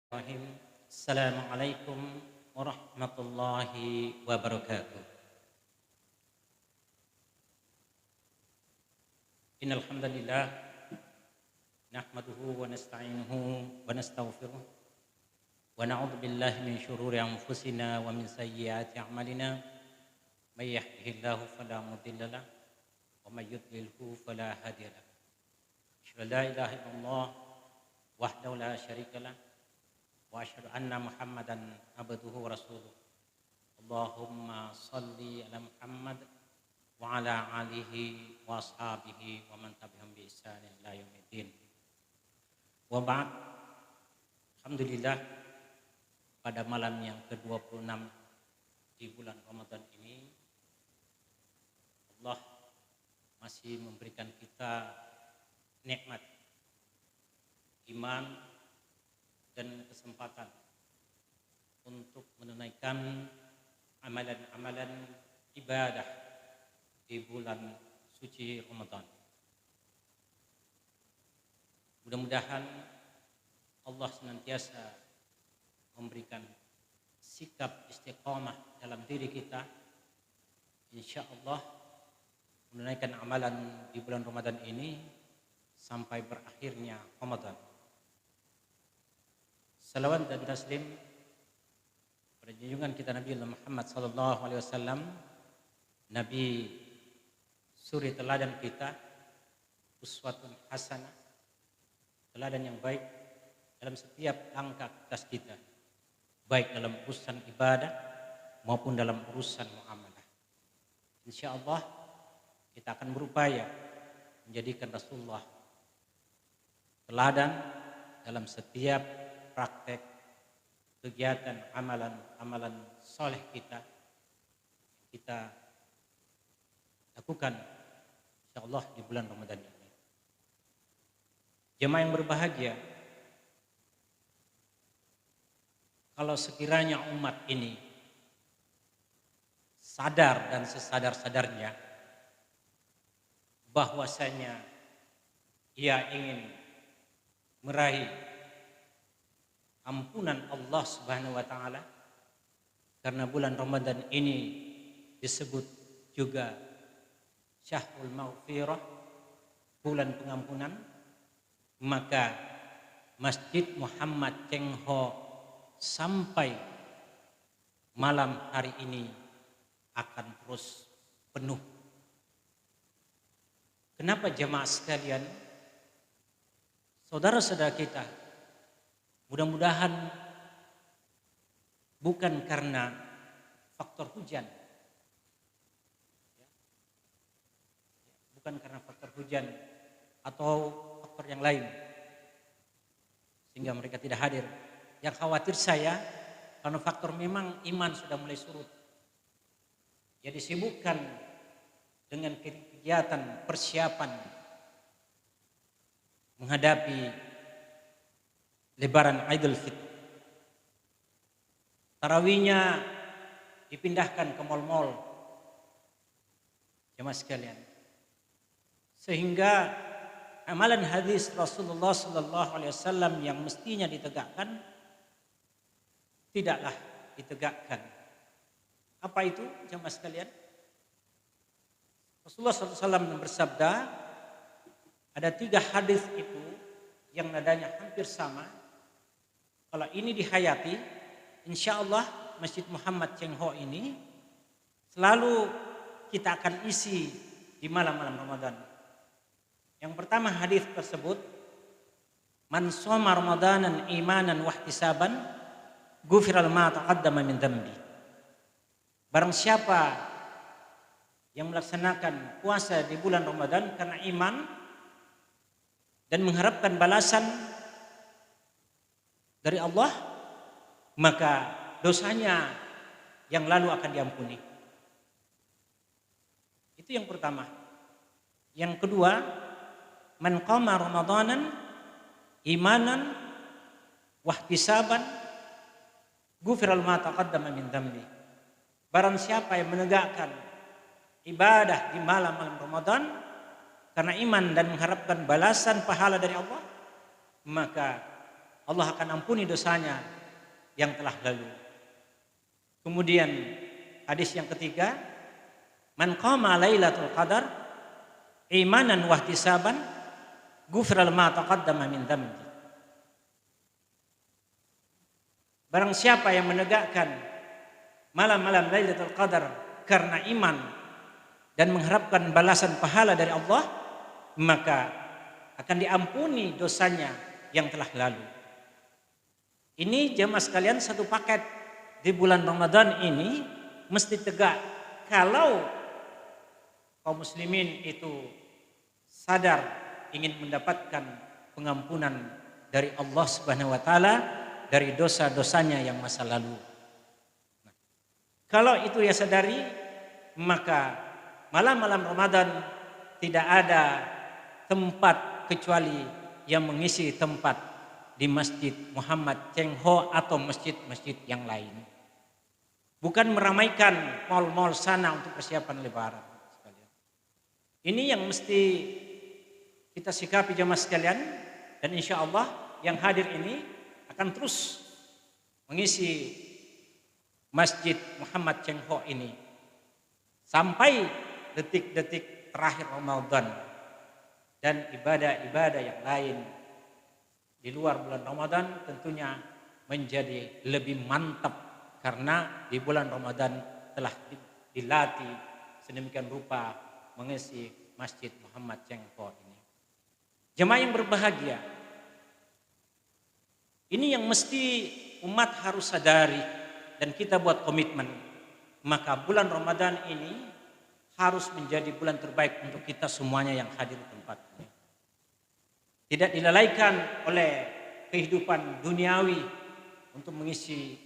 Bismillahirrahmanirrahim. Assalamualaikum warahmatullahi wabarakatuh. Innal hamdalillah nahmaduhu wa nasta'inuhu wa nastaghfiruh wa na'udzu billahi min shururi anfusina wa min sayyiati a'malina. May yahdihillahu fala mudilla lahu wa may yudlilhu fala hadiya lahu. Asyhadu an la ilaha illallah wahdahu la syarika lahu wa asyhadu anna Muhammadan abduhu wa rasuluh. Allahumma salli ala Muhammad wa ala alihi wa ashabihi wa man tabi'ahum bi ihsan ila yaumiddin. Wa ba'd. Alhamdulillah, pada malam yang ke-26 di bulan Ramadan ini Allah masih memberikan kita nikmat iman dan kesempatan untuk menunaikan amalan-amalan ibadah di bulan suci Ramadan. Mudah-mudahan Allah senantiasa memberikan sikap istiqamah dalam diri kita, insya Allah menunaikan amalan di bulan Ramadan ini sampai berakhirnya Ramadan. Salawat dan taslim pada junjungan kita Nabi Muhammad sallallahu alaihi wasallam, Nabi suri teladan kita, uswatun hasanah, teladan yang baik dalam setiap langkah kita, baik dalam urusan ibadah maupun dalam urusan muamalah. Insyaallah kita akan berupaya menjadikan Rasulullah teladan dalam setiap praktek kegiatan amalan soleh kita lakukan insyaallah di bulan Ramadan ini. Jemaah yang berbahagia, kalau sekiranya umat ini sadar dan sesadar-sadarnya bahwasanya ia ingin meraih ampunan Allah Subhanahu wa taala, karena bulan Ramadan ini disebut juga Syahrul Maghfirah, bulan pengampunan, maka Masjid Muhammad Cheng Ho sampai malam hari ini akan terus penuh. Kenapa jemaah sekalian? Saudara-saudara kita, mudah-mudahan bukan karena faktor hujan, bukan karena faktor hujan atau faktor yang lain sehingga mereka tidak hadir. Yang khawatir saya karena faktor memang iman sudah mulai surut, ya disibukkan dengan kegiatan persiapan menghadapi Lebaran Idul Fitri. Tarawihnya dipindahkan ke mal-mal, jemaah sekalian. Sehingga amalan hadis Rasulullah sallallahu alaihi wasallam yang mestinya ditegakkan tidaklah ditegakkan. Apa itu, jemaah sekalian? Rasulullah sallallahu alaihi wasallam bersabda, ada 3 hadis itu yang nadanya hampir sama. Kalau ini dihayati, insya Allah Masjid Muhammad Cheng Ho ini selalu kita akan isi di malam-malam Ramadan. Yang pertama hadis tersebut, man shoma ramadanan imanan wahtisaban ghufiral ma taqaddama min dzambi. Barang siapa yang melaksanakan puasa di bulan Ramadan karena iman dan mengharapkan balasan dari Allah, maka dosanya yang lalu akan diampuni. Itu yang pertama. Yang kedua, man qama ramadanan imanan wahtisaban ghufiral ma taqaddama min dzambi. Barang siapa yang menegakkan ibadah di malam-malam Ramadan karena iman dan mengharapkan balasan pahala dari Allah, maka Allah akan ampuni dosanya yang telah lalu. Kemudian hadis yang ketiga, man qama lailatul qadar imanan wa ihtisaban ghufira ma taqaddama min dzambi. Barang siapa yang menegakkan malam-malam Lailatul Qadar karena iman dan mengharapkan balasan pahala dari Allah, maka akan diampuni dosanya yang telah lalu. Ini jemaah sekalian satu paket di bulan Ramadan ini mesti tegak. Kalau kaum muslimin itu sadar ingin mendapatkan pengampunan dari Allah Subhanahu wa taala dari dosa-dosanya yang masa lalu. Nah, kalau itu ya sadari, maka malam-malam Ramadan tidak ada tempat kecuali yang mengisi tempat di Masjid Muhammad Cheng Ho atau masjid-masjid yang lain. Bukan meramaikan mal-mal sana untuk persiapan lebaran. Ini yang mesti kita sikapi jemaah sekalian, dan insya Allah yang hadir ini akan terus mengisi Masjid Muhammad Cheng Ho ini sampai detik-detik terakhir Ramadan, dan ibadah-ibadah yang lain di luar bulan Ramadan tentunya menjadi lebih mantap karena di bulan Ramadan telah dilatih sedemikian rupa mengisi Masjid Muhammad Cheng Ho ini. Jemaah yang berbahagia, ini yang mesti umat harus sadari dan kita buat komitmen. Maka bulan Ramadan ini harus menjadi bulan terbaik untuk kita semuanya yang hadir di tempat ini. Tidak dilalaikan oleh kehidupan duniawi untuk mengisi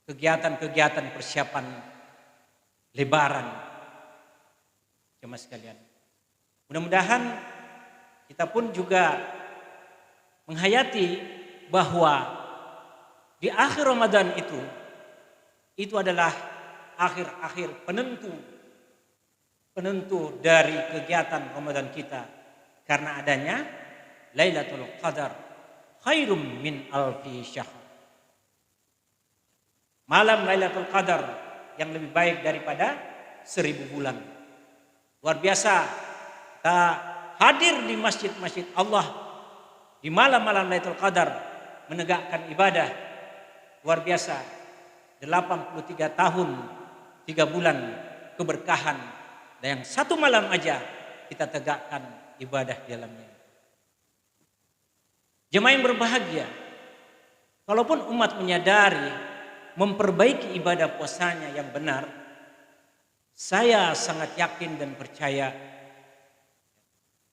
kegiatan-kegiatan persiapan lebaran. Jemaah sekalian, mudah-mudahan kita pun juga menghayati bahwa di akhir Ramadan itu adalah akhir-akhir penentu dari kegiatan Ramadan kita, karena adanya Lailatul Qadar khairum min alfi syahr. Malam Lailatul Qadar yang lebih baik daripada 1000 bulan. Luar biasa kita hadir di masjid-masjid Allah di malam-malam Lailatul Qadar menegakkan ibadah luar biasa. 83 tahun 3 bulan keberkahan, dan yang satu malam aja kita tegakkan ibadah di dalamnya. Jemaah yang berbahagia, kalaupun umat menyadari memperbaiki ibadah puasanya yang benar, saya sangat yakin dan percaya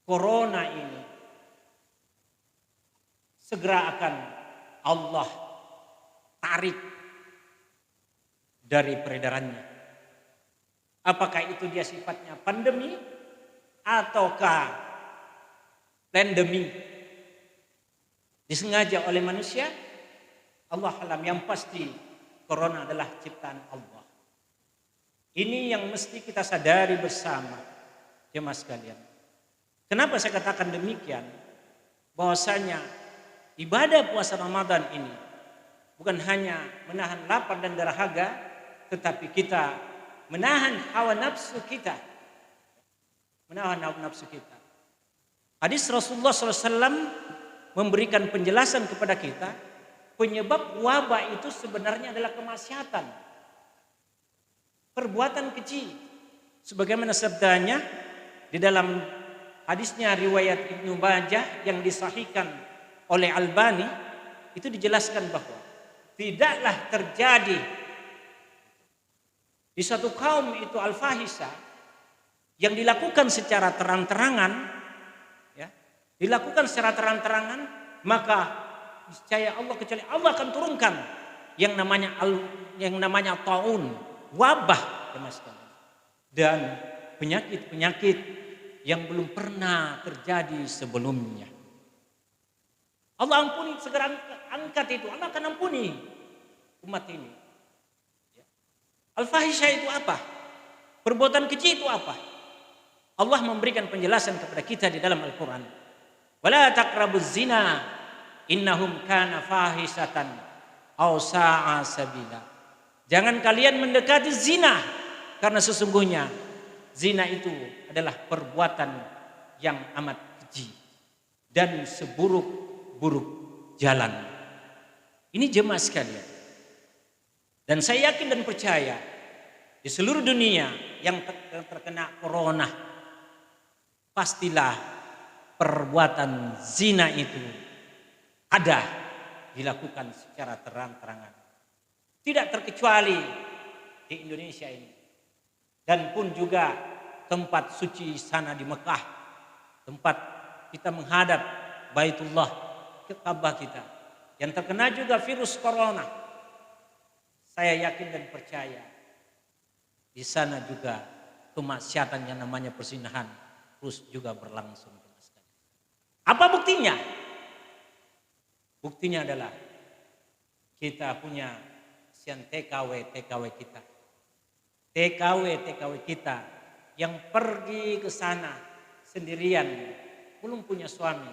corona ini segera akan Allah tarik dari peredarannya. Apakah itu dia sifatnya pandemi ataukah pandemi disengaja oleh manusia? Allah alam, yang pasti corona adalah ciptaan Allah. Ini yang mesti kita sadari bersama jemaah sekalian. Kenapa saya katakan demikian? Bahwasanya ibadah puasa Ramadan ini bukan hanya menahan lapar dan dahaga, tetapi kita menahan hawa nafsu kita. Menahan hawa nafsu kita. Hadis Rasulullah SAW memberikan penjelasan kepada kita, penyebab wabah itu sebenarnya adalah kemaksiatan, perbuatan keji. Sebagaimana sabdanya di dalam hadisnya riwayat Ibnu Majah yang disahihkan oleh Albani, itu dijelaskan bahwa tidaklah terjadi di satu kaum itu al-fahisha yang dilakukan secara terang-terangan, ya, dilakukan secara terang-terangan, maka niscaya Allah, kecuali Allah akan turunkan yang namanya taun, wabah, dan penyakit-penyakit yang belum pernah terjadi sebelumnya. Allah ampuni, segera angkat itu. Allah akan ampuni umat ini. Al-fahisha itu apa? Perbuatan keji itu apa? Allah memberikan penjelasan kepada kita di dalam Al-Quran. Wala taqrabuz zina Innahum kana fahisatan aw sa'a sabila. Jangan kalian mendekati zina, karena sesungguhnya zina itu adalah perbuatan yang amat keji dan seburuk-buruk jalan. Ini jemaah sekalian. Dan saya yakin dan percaya di seluruh dunia yang terkena corona, pastilah perbuatan zina itu ada dilakukan secara terang-terangan. Tidak terkecuali di Indonesia ini. Dan pun juga tempat suci sana di Mekah. Tempat kita menghadap Baitullah, ke Ka'bah kita. Yang terkena juga virus corona. Saya yakin dan percaya di sana juga kemaksiatan yang namanya perzinahan terus juga berlangsung. Apa buktinya? Buktinya adalah kita punya sian TKW kita. TKW kita yang pergi ke sana sendirian, belum punya suami.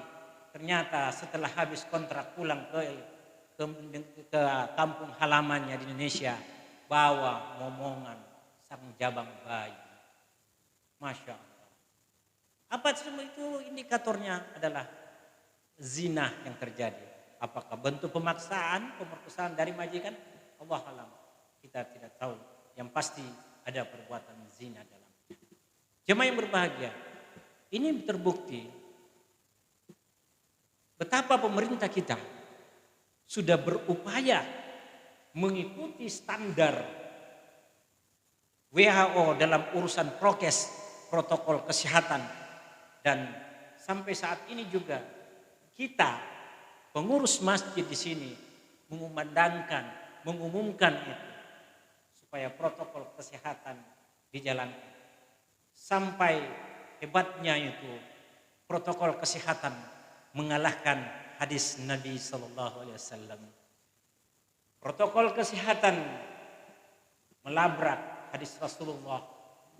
Ternyata setelah habis kontrak pulang ke kampung halamannya di Indonesia, bawa momongan sang jabang bayi. Masya Allah. Apa semua itu indikatornya adalah zina yang terjadi. Apakah bentuk pemaksaan, pemerkosaan dari majikan? Allah alam. Kita tidak tahu. Yang pasti ada perbuatan zina dalam. Jemaah yang berbahagia, ini terbukti betapa pemerintah kita sudah berupaya mengikuti standar WHO dalam urusan prokes, protokol kesehatan. Dan sampai saat ini juga kita pengurus masjid di sini mengumumkan itu supaya protokol kesehatan dijalankan. Sampai hebatnya itu protokol kesehatan mengalahkan hadis Nabi Sallallahu Alaihi Wasallam. Protokol kesehatan melabrak hadis Rasulullah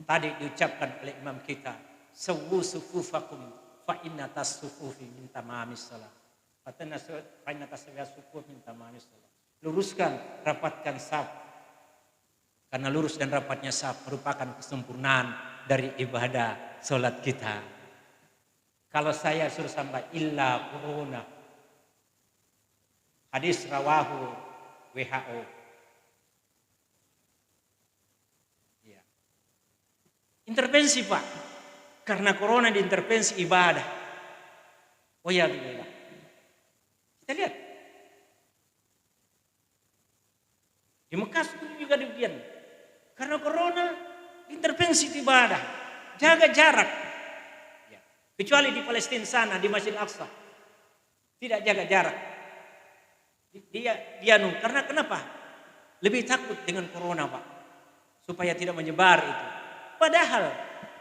tadi diucapkan oleh imam kita, sawu sufufakum fa inna tasfufi min tamamis salat. Fa inna tasfufi min tamamis salat. Luruskan, rapatkan saf. Karena lurus dan rapatnya saf merupakan kesempurnaan dari ibadah salat kita. Kalau saya suruh sampai illa corona. Hadis rawahu WHO. Ya. Intervensi Pak. Karena corona diintervensi ibadah. Oh ya, kita lihat. Di Mekah juga demikian. Karena corona intervensi ibadah. Jaga jarak. Ya. Kecuali di Palestina sana, di Masjid Al-Aqsa. Tidak jaga jarak. Karena kenapa? Lebih takut dengan corona Pak. Supaya tidak menyebar itu. Padahal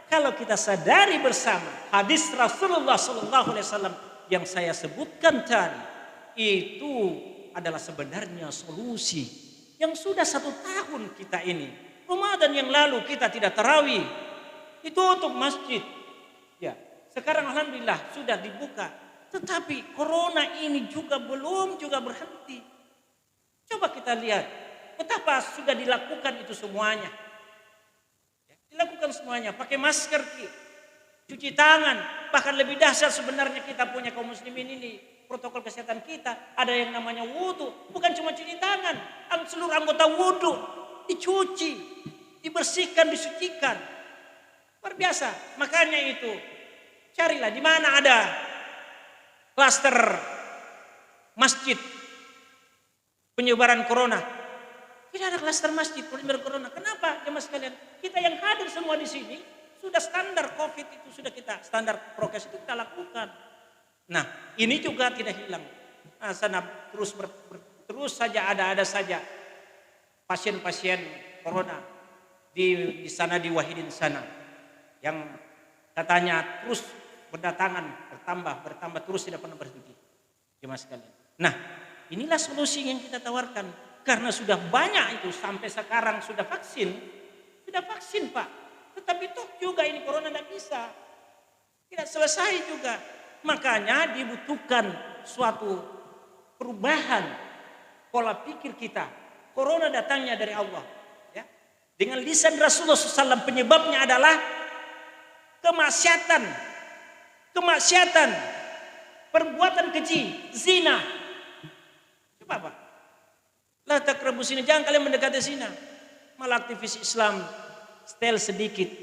kalau kita sadari bersama hadis Rasulullah SAW yang saya sebutkan tadi, itu adalah sebenarnya solusi yang sudah 1 tahun kita ini. Ramadan yang lalu kita tidak tarawih, ditutup masjid. Ya, sekarang alhamdulillah sudah dibuka. Tetapi corona ini juga belum juga berhenti. Coba kita lihat betapa sudah dilakukan itu semuanya. Dilakukan semuanya, pakai masker, cuci tangan, bahkan lebih dahsyat sebenarnya kita punya kaum muslimin ini, protokol kesehatan kita ada yang namanya wudu, bukan cuma cuci tangan, seluruh anggota wudu dicuci, dibersihkan, disucikan, luar biasa. Makanya itu carilah di mana ada klaster masjid penyebaran corona. Tidak ada klaster masjid penyebaran corona. Kenapa jemaah sekalian? Kita yang hadir semua di sini sudah standar COVID itu sudah kita standar prokes itu kita lakukan. Nah ini juga tidak hilang. Nah, sana terus saja ada saja pasien-pasien corona di sana di Wahidin sana yang katanya terus berdatangan bertambah terus tidak pernah berhenti. Jemaah sekalian. Nah inilah solusi yang kita tawarkan. Karena sudah banyak itu sampai sekarang sudah vaksin Pak. Tetapi toh juga ini corona tidak bisa, tidak selesai juga. Makanya dibutuhkan suatu perubahan pola pikir kita. Corona datangnya dari Allah. Ya. Dengan lisan Rasulullah SAW penyebabnya adalah kemaksiatan, perbuatan keji, zina. Coba Pak, la taqrabu zina, jangan kalian mendekati zina. Malah aktivis Islam style sedikit,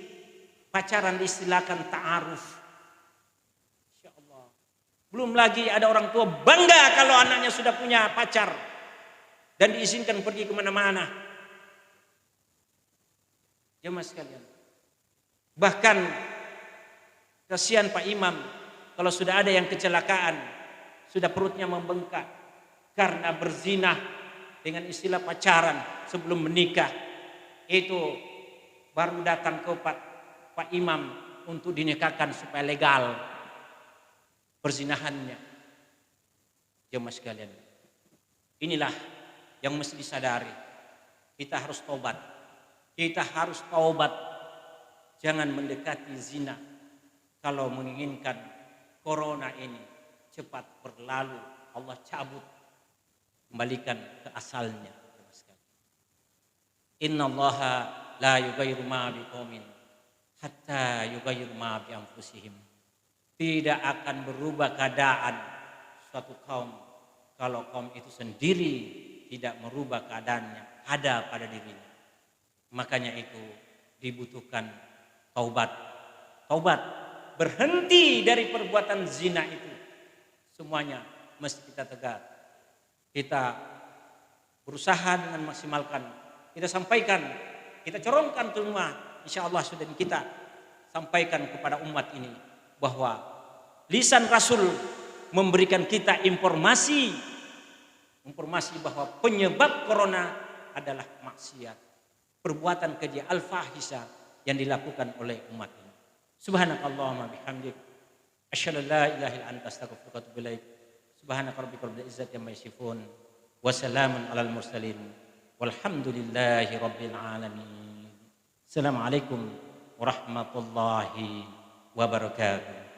pacaran diistilahkan ta'aruf. Insya Allah. Belum lagi ada orang tua bangga kalau anaknya sudah punya pacar dan diizinkan pergi kemana-mana. Jemaah sekalian. Bahkan kasihan Pak Imam kalau sudah ada yang kecelakaan, sudah perutnya membengkak karena berzina dengan istilah pacaran sebelum menikah. Itu baru datang ke Pak Imam untuk dinikahkan supaya legal perzinahannya. Jemaah sekalian, inilah yang mesti disadari. Kita harus taubat. Jangan mendekati zina kalau menginginkan corona ini cepat berlalu. Allah cabut, kembalikan ke asalnya. Innallaha la yughayyiru ma biqaumin hatta yughayyiru ma bi anfusihim. Tidak akan berubah keadaan suatu kaum kalau kaum itu sendiri tidak merubah keadaannya ada pada dirinya. Makanya itu dibutuhkan taubat. Berhenti dari perbuatan zina itu. Semuanya mesti kita tegak. Kita berusaha dengan maksimalkan. Kita sampaikan, kita corongkan semua. Insya Allah sudah kita sampaikan kepada umat ini bahwa lisan Rasul memberikan kita informasi bahwa penyebab corona adalah maksiat, perbuatan keji al-fahisha yang dilakukan oleh umat ini. Subhanakallahumma bihamdik asyhadu an la ilaha illa anta astaghfiruka wa atubu ilaik. Subhanaka rabbika rabbil izzati amma yasifun wa salamun alal mursalin walhamdulillahi rabbil alamin. Assalamualaikum warahmatullahi wabarakatuh.